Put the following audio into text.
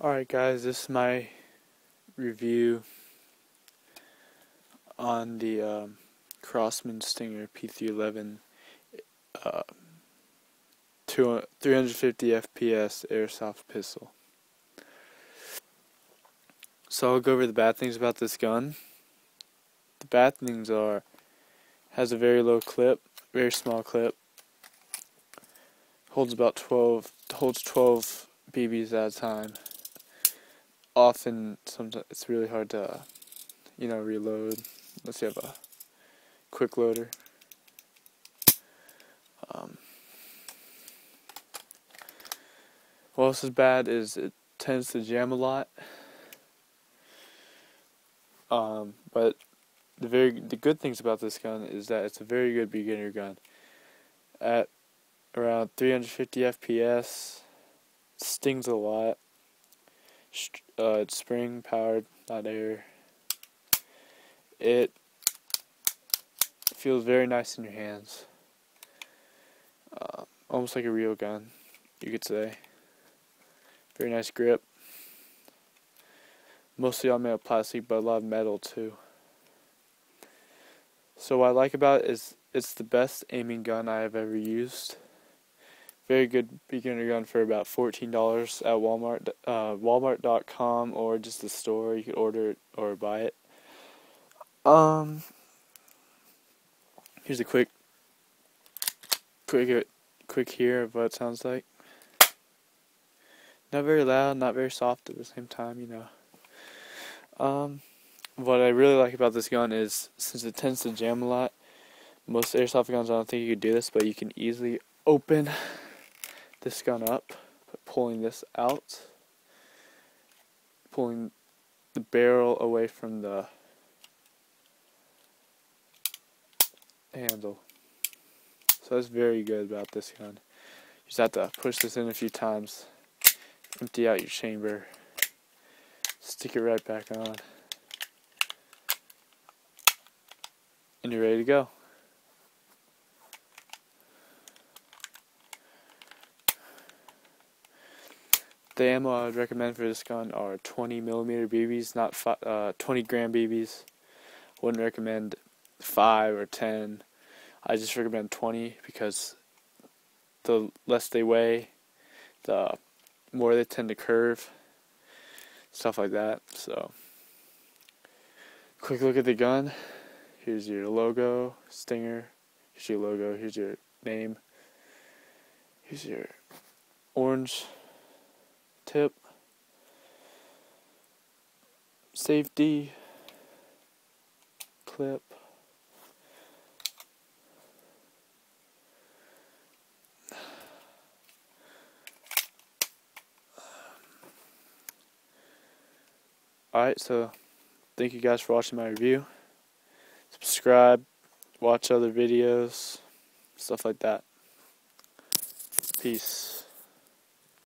Alright guys, this is my review on the Crosman Stinger p311 350 FPS airsoft pistol. So I'll go over the bad things about this gun. The bad things are, has a very low clip, very small clip, holds 12 BBs at a time. Often, sometimes it's really hard to, reload unless you have a quick loader. What else is bad is it tends to jam a lot. But the good things about this gun is that it's a very good beginner gun. At around 350 FPS, it stings a lot. It's spring powered, not air. It feels very nice in your hands. Almost like a real gun, you could say. Very nice grip. Mostly all made of plastic, but a lot of metal too. So what I like about it is it's the best aiming gun I have ever used. Very good beginner gun for about $14 at Walmart, Walmart.com, or just the store. You could order it or buy it. Here's a quick here of what it sounds like. Not very loud, not very soft at the same time, What I really like about this gun is, since it tends to jam a lot, most airsoft guns, I don't think you could do this, but you can easily open this gun up by pulling this out, pulling the barrel away from the handle. So that's very good about this gun. You just have to push this in a few times, empty out your chamber, stick it right back on, and you're ready to go. The ammo I would recommend for this gun are 20mm BBs, not 20 gram BBs. Wouldn't recommend 5 or 10. I just recommend 20 because the less they weigh, the more they tend to curve, stuff like that. So, quick look at the gun. Here's your logo, Stinger. Here's your logo. Here's your name. Here's your orange tip. Safety clip. Alright, so thank you guys for watching my review. Subscribe, watch other videos, stuff like that. Peace.